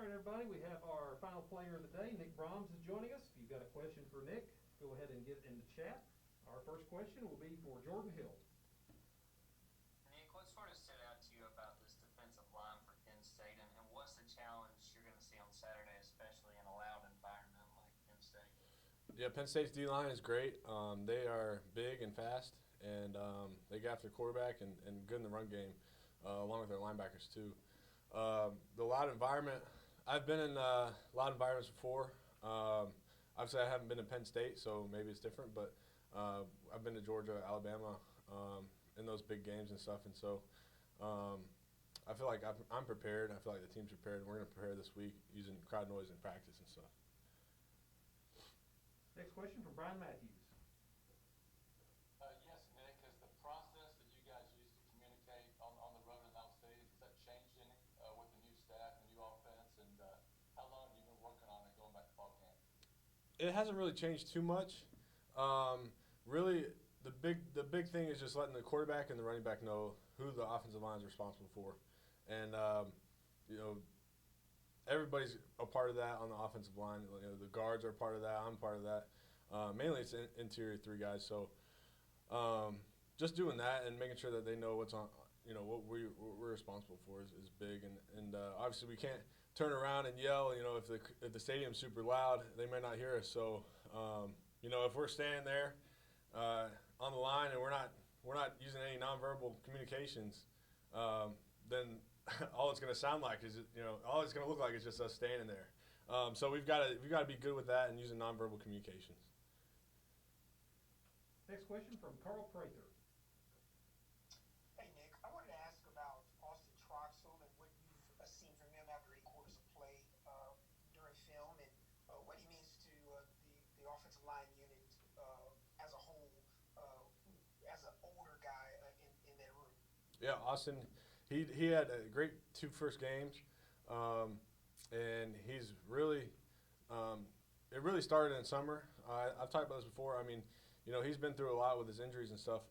All right, everybody, we have our final player of the day. Nick Brahms is joining us. If you've got a question for Nick, go ahead and get it in the chat. Our first question will be for Jordan Hill. Nick, what sort of stood out to you about this defensive line for Penn State, and what's the challenge you're going to see on Saturday, especially in a loud environment like Penn State? Yeah, Penn State's D-line is great. They are big and fast, and they get after the quarterback and good in the run game, along with their linebackers too. The loud environment, I've been in loud environments before. Obviously, I haven't been to Penn State, so maybe it's different, but I've been to Georgia, Alabama, in those big games and stuff, and so I feel like I'm prepared. I feel like the team's prepared. We're going to prepare this week using crowd noise in practice and stuff. Next question from Brian Matthews. Yes, Nick, has the process that you guys use to communicate on the road and out stadium, has that changed any with the new staff, the new offense, and how long have you been working on it going back to fall camp? It hasn't really changed too much. Really, the big thing is just letting the quarterback and the running back know who the offensive line is responsible for, and everybody's a part of that on the offensive line. The guards are part of that. I'm part of that. Mainly, it's interior three guys. So, just doing that and making sure that they know what's on, what we're responsible for is big. And obviously, we can't turn around and yell. If the stadium's super loud, they may not hear us. So, if we're standing there on the line and we're not using any nonverbal communications, then all it's going to sound like is, all it's going to look like is just us standing there. So we've got to be good with that and using nonverbal communications. Next question from Carl Prather. Hey, Nick, I wanted to ask about Austin Troxell and what you've seen from him after 8 quarters of play during film, and what he means to the offensive line unit as a whole, as an older guy in that room. Yeah, Austin, he had a great 2 first games, and he's really it really started in summer. I've talked about this before. I mean, he's been through a lot with his injuries and stuff,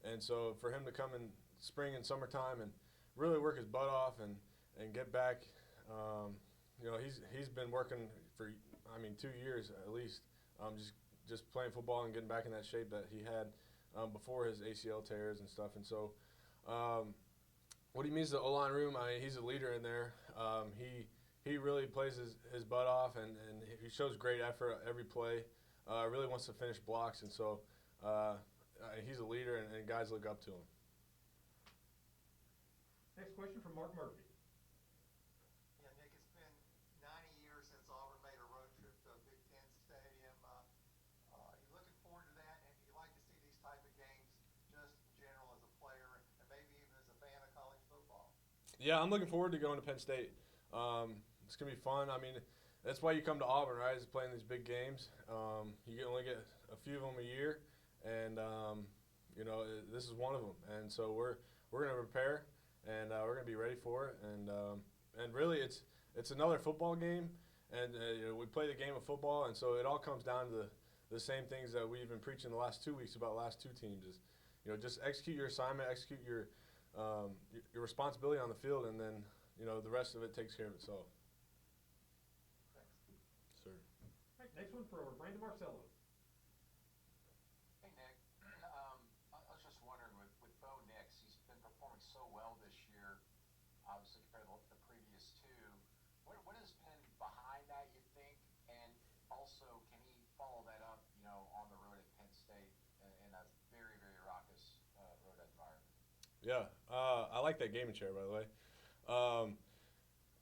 and so for him to come in spring and summertime and really work his butt off and get back, he's been working for 2 years at least, just playing football and getting back in that shape that he had before his ACL tears and stuff. And so what he means to the O-line room, he's a leader in there. He really plays his butt off, and he shows great effort every play. Really wants to finish blocks, and so he's a leader, and guys look up to him. Next question from Mark Murphy. Yeah, Nick, it's been 90 years since Auburn made a road trip to a Big Ten stadium. Are you looking forward to that, and do you like to see these type of games just in general as a player and maybe even as a fan of college football? Yeah, I'm looking forward to going to Penn State. It's going to be fun. I mean, that's why you come to Auburn, right, is playing these big games. You only get a few of them a year, and, this is one of them. And so we're going to prepare, and we're going to be ready for it. And really, it's another football game, and we play the game of football, and so it all comes down to the same things that we've been preaching the last 2 weeks about the last 2 teams is, just execute your assignment, execute your responsibility on the field, and then, the rest of it takes care of itself. Sir. All right, next one for Brandon Marcello. Hey, Nick, I was just wondering, with Bo Nix, he's been performing so well this year, obviously compared to the previous 2. What has been behind that, you think? And also, can he follow that up, on the road at Penn State in a very, very raucous road environment? Yeah, I like that gaming chair, by the way.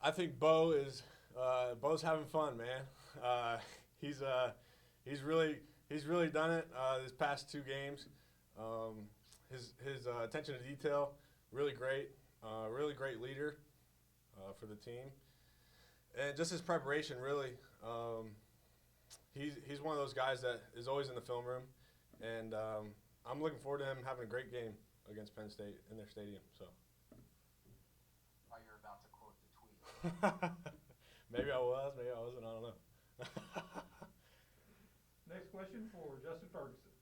I think Bo's having fun, man. He's really done it this past 2 games. His attention to detail, really great leader for the team, and just his preparation, really. He's one of those guys that is always in the film room, and I'm looking forward to him having a great game against Penn State in their stadium. So. Oh, you're about to quote the tweet. Maybe I was, maybe I wasn't. I don't know. Next question for Justin Ferguson.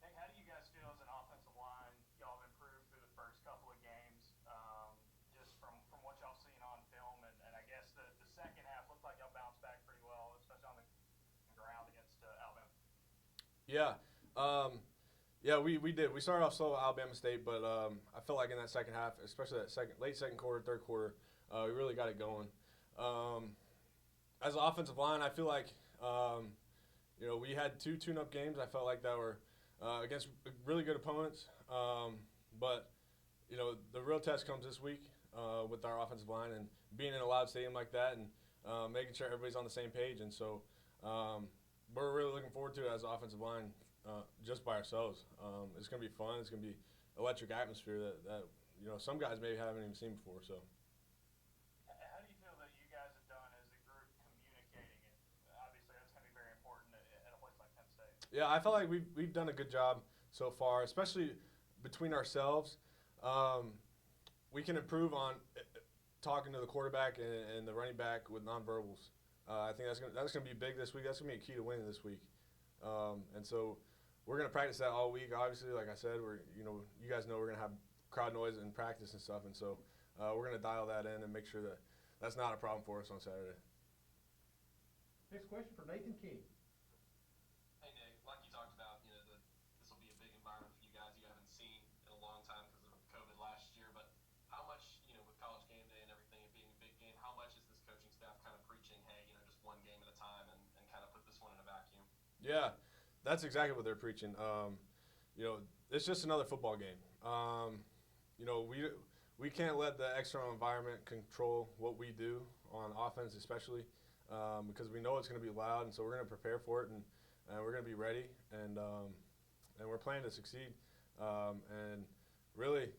Hey, how do you guys feel as an offensive line? Y'all have improved through the first couple of games, just from what y'all seen on film. Yeah. Yeah, we did. We started off slow at Alabama State, but I felt like in that second half, especially that late second quarter, third quarter, we really got it going. As an offensive line, I feel like we had 2 tune-up games. I felt like that were against really good opponents, but the real test comes this week with our offensive line and being in a loud stadium like that and making sure everybody's on the same page. And so we're really looking forward to it as an offensive line just by ourselves. It's going to be fun. It's going to be electric atmosphere that some guys maybe haven't even seen before. So. How do you feel that you guys have done as a group communicating it? Obviously, that's going to be very important at a place like Penn State. Yeah, I feel like we've done a good job so far, especially between ourselves. We can improve on talking to the quarterback and the running back with nonverbals. I think that's gonna be big this week. That's gonna be a key to winning this week. And so we're gonna practice that all week. Obviously, like I said, you guys know we're gonna have crowd noise in practice and stuff, and so we're gonna dial that in and make sure that that's not a problem for us on Saturday. Next question for Nathan King. Hey Nick, like you talked about, this will be a big environment for you guys you haven't seen in a long time because of COVID last year. But how much, with College Game Day and everything, it being a big game, how much is this coaching staff kind of preaching, hey, just one game at a time and kind of put this one in a vacuum? Yeah, that's exactly what they're preaching. It's just another football game. We can't let the external environment control what we do on offense, especially because we know it's going to be loud, and so we're going to prepare for it, and we're going to be ready, and we're planning to succeed. And really,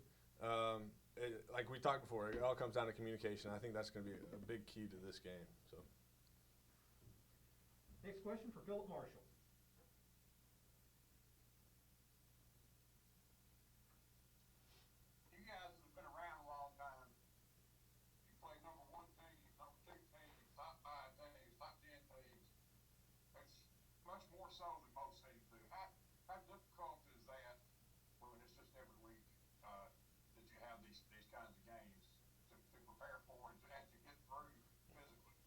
like we talked before, it all comes down to communication. I think that's going to be a big key to this game. So. Next question for Philip Marshall. You guys have been around a long time. You play number 1 teams, number 2 teams, top 5 teams, top 10 teams. It's much more so than most teams do. How difficult is that when it's just every week that you have these kinds of games to prepare for and to actually get through physically?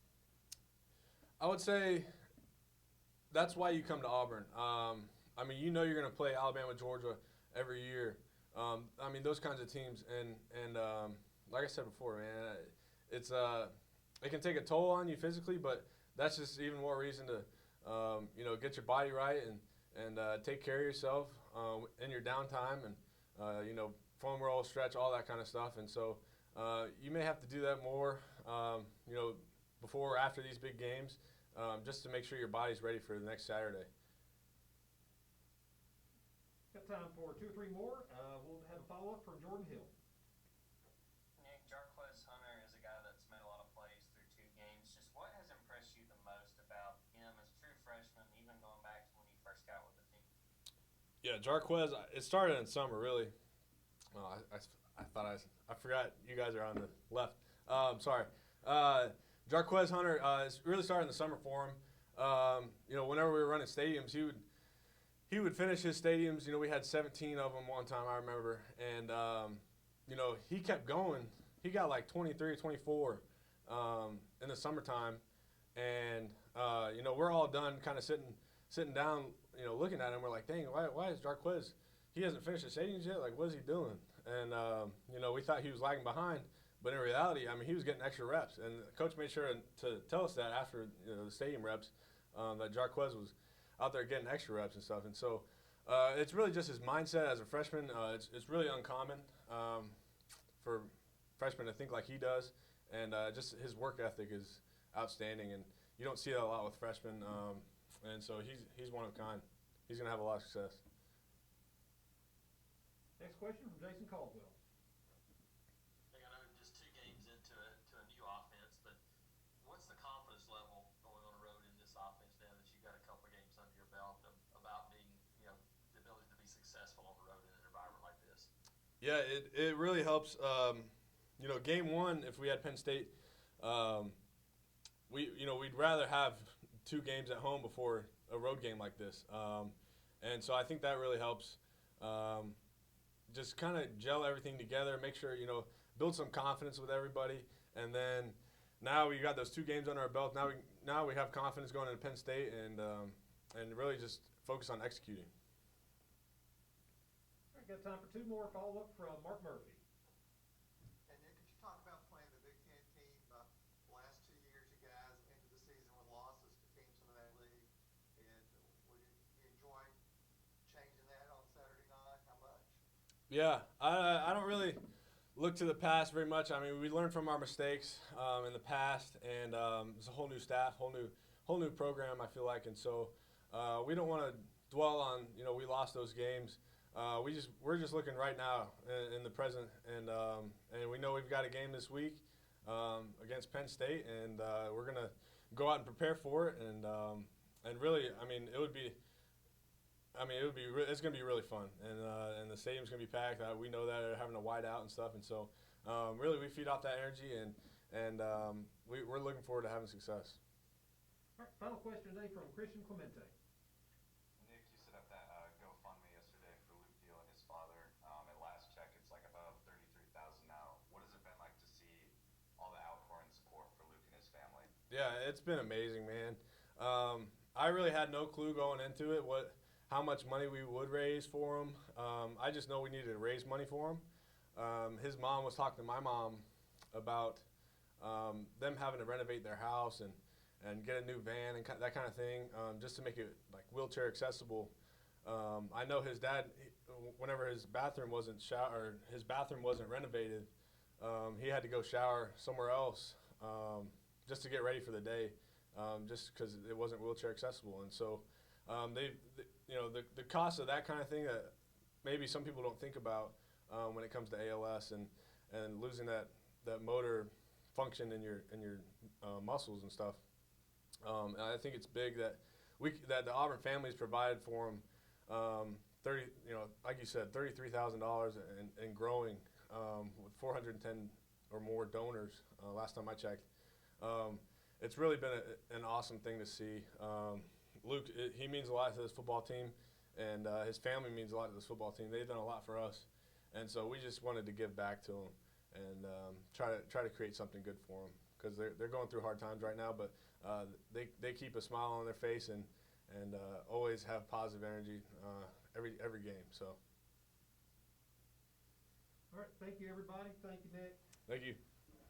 I would say that's why you come to Auburn. You're going to play Alabama, Georgia every year. Those kinds of teams, and like I said before, man, it can take a toll on you physically, but that's just even more reason to get your body right and take care of yourself in your downtime and foam roll, stretch, all that kind of stuff. And so you may have to do that more before or after these big games just to make sure your body's ready for the next Saturday. Got time for 2 or 3 more. We'll have a follow-up from Jordan Hill. Nick, Jarquez Hunter is a guy that's made a lot of plays through 2 games. Just what has impressed you the most about him as a true freshman, even going back to when he first got with the team? Yeah, Jarquez, it started in summer, really. Oh, I forgot you guys are on the left. Sorry. Jarquez Hunter really started in the summer for him. Whenever we were running stadiums, he would finish his stadiums. We had 17 of them one time, I remember. And, he kept going. He got like 23, 24 in the summertime. And, we're all done kind of sitting down, looking at him. We're like, dang, why is Jarquez, he hasn't finished his stadiums yet? Like, what is he doing? And, we thought he was lagging behind. But in reality, he was getting extra reps. And the coach made sure to tell us that after the stadium reps, that Jarquez was out there getting extra reps and stuff. And so it's really just his mindset as a freshman. It's really uncommon for freshmen to think like he does. And just his work ethic is outstanding. And you don't see that a lot with freshmen. And so he's one of a kind. He's going to have a lot of success. Next question from Jason Caldwell. I know just 2 games into a new offense, but what's the confidence level going on the road in this offense now that you've got a couple of games under your belt about being, the ability to be successful on the road in an environment like this? Yeah, it really helps. Game 1, if we had Penn State, we'd rather have 2 games at home before a road game like this. And so I think that really helps. Just kind of gel everything together, make sure, build some confidence with everybody. And then now we got those 2 games under our belt. Now we have confidence going into Penn State and really just focus on executing. All right, got time for two more. Follow-up from Mark Murphy. And Nick, could you talk about playing the Big Ten team? The last 2 years, you guys ended the season with losses to teams in that league. And would you enjoy changing that on Saturday night? How much? Yeah, I don't really look to the past very much. I mean, we learned from our mistakes in the past, and it's a whole new staff, whole new program. I feel like, and so we don't want to dwell on we lost those games. We're just looking right now in the present, and we know we've got a game this week against Penn State, and we're gonna go out and prepare for it, and really, I mean, it's gonna be really fun, and the stadium's gonna be packed. We know that, they're having a wide out and stuff, and so really we feed off that energy, and we're looking forward to having success. All right, final question today from Christian Clemente. Nick, you set up that GoFundMe yesterday for Luke Deal and his father. At last check, it's like above $33,000 now. What has it been like to see all the outpouring support for Luke and his family? Yeah, it's been amazing, man. I really had no clue going into it how much money we would raise for him. I just know we needed to raise money for him. His mom was talking to my mom about them having to renovate their house and get a new van and that kind of thing, just to make it like wheelchair accessible. I know his dad, whenever his bathroom wasn't renovated, he had to go shower somewhere else just to get ready for the day, just because it wasn't wheelchair accessible. And so the cost of that kind of thing that maybe some people don't think about when it comes to ALS and losing that motor function in your muscles and stuff. And I think it's big that the Auburn families provided for him like you said, $33,000 and growing, with 410 or more donors last time I checked. It's really been an awesome thing to see. Luke, he means a lot to this football team, and his family means a lot to this football team. They've done a lot for us, and so we just wanted to give back to them and try to create something good for them, because they're going through hard times right now, but they keep a smile on their face and always have positive energy every game. So. All right, thank you, everybody. Thank you, Nick. Thank you.